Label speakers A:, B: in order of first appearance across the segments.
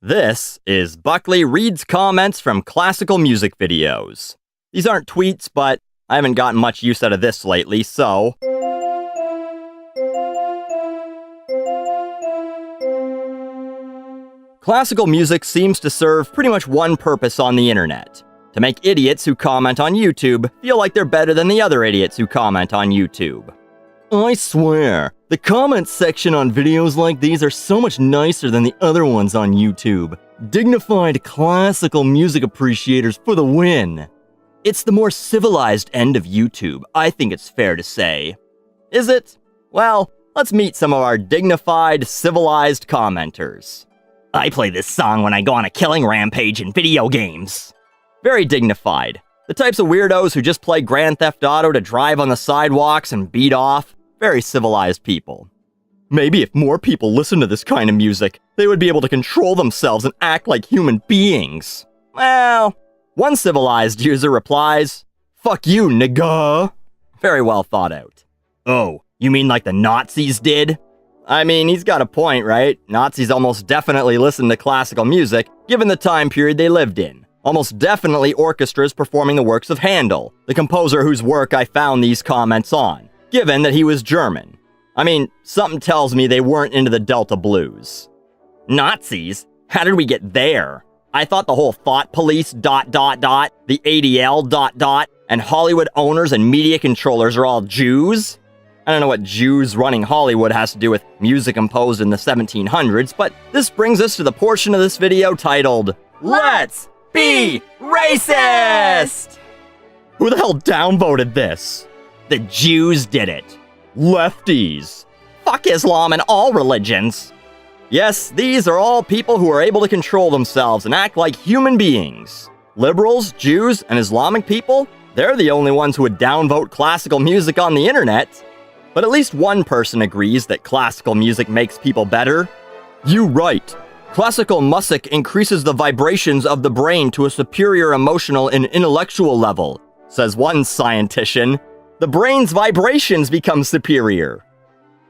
A: This is Buckley reads comments from classical music videos. These aren't tweets, but I haven't gotten much use out of this lately, so... Classical music seems to serve pretty much one purpose on the internet: to make idiots who comment on YouTube feel like they're better than the other idiots who comment on YouTube. I swear, the comments section on videos like these are so much nicer than the other ones on YouTube. Dignified classical music appreciators for the win. It's the more civilized end of YouTube, I think it's fair to say. Is it? Well, let's meet some of our dignified, civilized commenters. I play this song when I go on a killing rampage in video games. Very dignified. The types of weirdos who just play Grand Theft Auto to drive on the sidewalks and beat off. Very civilized people. Maybe if more people listen to this kind of music, they would be able to control themselves and act like human beings. Well, one civilized user replies, "Fuck you, nigga." Very well thought out. Oh, you mean like the Nazis did? I mean, he's got a point, right? Nazis almost definitely listened to classical music, given the time period they lived in. Almost definitely orchestras performing the works of Handel, the composer whose work I found these comments on, given that he was German. I mean, something tells me they weren't into the Delta blues. Nazis? How did we get there? I thought the whole thought police ... the ADL ... and Hollywood owners and media controllers are all Jews? I don't know what Jews running Hollywood has to do with music composed in the 1700s, but this brings us to the portion of this video titled, Let's Be Racist! Who the hell downvoted this? The Jews did it. Lefties. Fuck Islam and all religions. Yes, these are all people who are able to control themselves and act like human beings. Liberals, Jews, and Islamic people, they're the only ones who would downvote classical music on the internet. But at least one person agrees that classical music makes people better. You right. Classical music increases the vibrations of the brain to a superior emotional and intellectual level, says one scientician. The brain's vibrations become superior.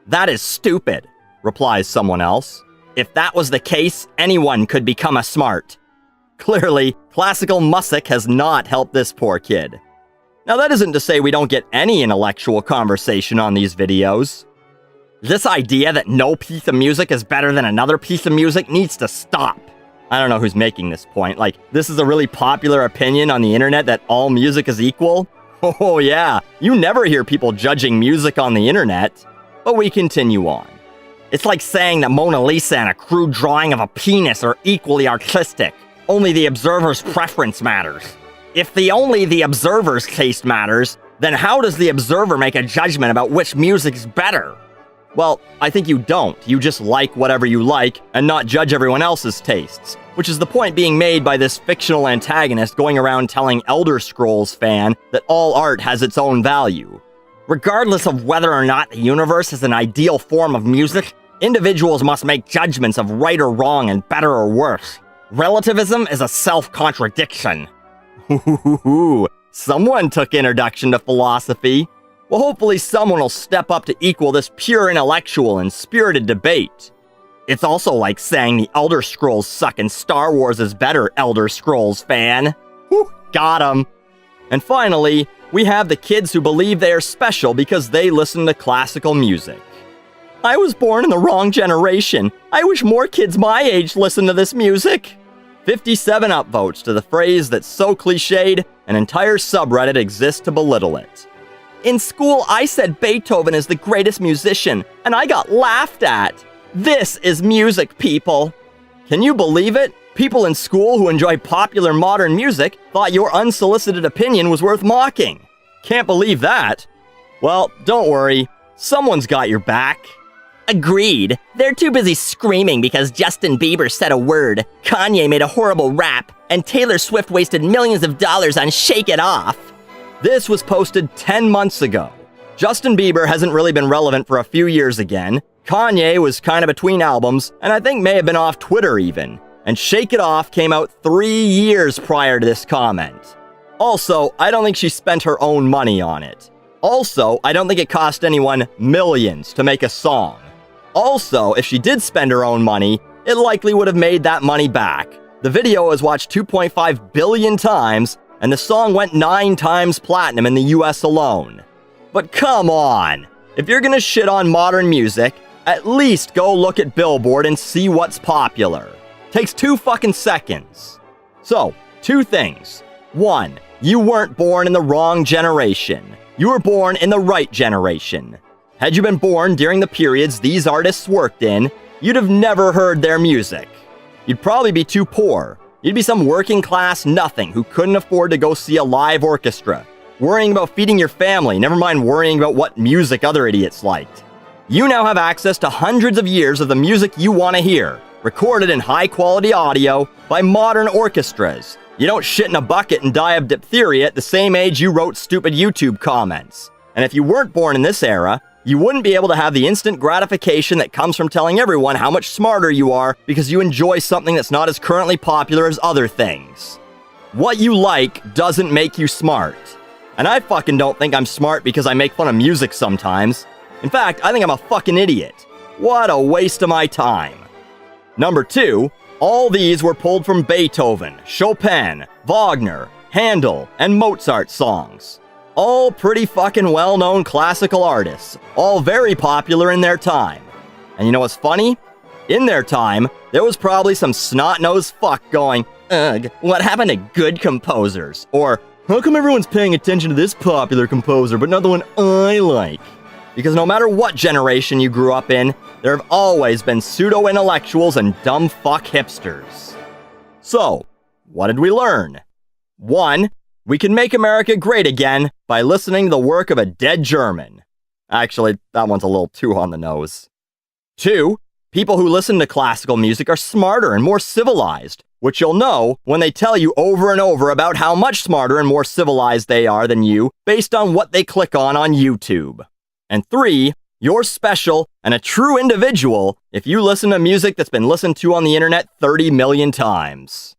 A: That is stupid, replies someone else. If that was the case, anyone could become a smart. Clearly, classical music has not helped this poor kid. Now that isn't to say we don't get any intellectual conversation on these videos. This idea that no piece of music is better than another piece of music needs to stop. I don't know who's making this point. Like, this is a really popular opinion on the internet that all music is equal? Oh yeah, you never hear people judging music on the internet. But we continue on. It's like saying that Mona Lisa and a crude drawing of a penis are equally artistic. Only the observer's preference matters. If only the observer's taste matters, then how does the observer make a judgment about which music's better? Well, I think you don't. You just like whatever you like and not judge everyone else's tastes, which is the point being made by this fictional antagonist going around telling Elder Scrolls fan that all art has its own value. Regardless of whether or not the universe is an ideal form of music, individuals must make judgments of right or wrong and better or worse. Relativism is a self-contradiction. Someone took Introduction to Philosophy. Well, hopefully someone will step up to equal this pure intellectual and spirited debate. It's also like saying the Elder Scrolls suck and Star Wars is better, Elder Scrolls fan. Whew, got 'em. And finally, we have the kids who believe they are special because they listen to classical music. I was born in the wrong generation. I wish more kids my age listen to this music. 57 upvotes to the phrase that's so cliched, an entire subreddit exists to belittle it. In school, I said Beethoven is the greatest musician, and I got laughed at. This is music, people. Can you believe it? People in school who enjoy popular modern music thought your unsolicited opinion was worth mocking. Can't believe that. Well, don't worry. Someone's got your back. Agreed. They're too busy screaming because Justin Bieber said a word, Kanye made a horrible rap, and Taylor Swift wasted millions of dollars on Shake It Off. This was posted 10 months ago. Justin Bieber hasn't really been relevant for a few years again. Kanye was kind of between albums, and I think may have been off Twitter even. And Shake It Off came out 3 years prior to this comment. Also, I don't think she spent her own money on it. Also, I don't think it cost anyone millions to make a song. Also, if she did spend her own money, it likely would have made that money back. The video was watched 2.5 billion times, and the song went 9 times platinum in the US alone. But come on! If you're gonna shit on modern music, at least go look at Billboard and see what's popular. Takes 2 fucking seconds. So, 2 things. 1, you weren't born in the wrong generation. You were born in the right generation. Had you been born during the periods these artists worked in, you'd have never heard their music. You'd probably be too poor. You'd be some working class nothing who couldn't afford to go see a live orchestra, worrying about feeding your family, never mind worrying about what music other idiots liked. You now have access to hundreds of years of the music you want to hear, recorded in high-quality audio by modern orchestras. You don't shit in a bucket and die of diphtheria at the same age you wrote stupid YouTube comments. And if you weren't born in this era, you wouldn't be able to have the instant gratification that comes from telling everyone how much smarter you are because you enjoy something that's not as currently popular as other things. What you like doesn't make you smart. And I fucking don't think I'm smart because I make fun of music sometimes. In fact, I think I'm a fucking idiot. What a waste of my time. Number 2, all these were pulled from Beethoven, Chopin, Wagner, Handel, and Mozart songs. All pretty fucking well-known classical artists, all very popular in their time. And you know what's funny? In their time, there was probably some snot-nosed fuck going, "Ugh, what happened to good composers?" Or, "How come everyone's paying attention to this popular composer but not the one I like?" Because no matter what generation you grew up in, there have always been pseudo-intellectuals and dumb fuck hipsters. So, what did we learn? 1, we can make America great again by listening to the work of a dead German. Actually, that one's a little too on the nose. 2, people who listen to classical music are smarter and more civilized, which you'll know when they tell you over and over about how much smarter and more civilized they are than you based on what they click on YouTube. And 3, you're special and a true individual if you listen to music that's been listened to on the internet 30 million times.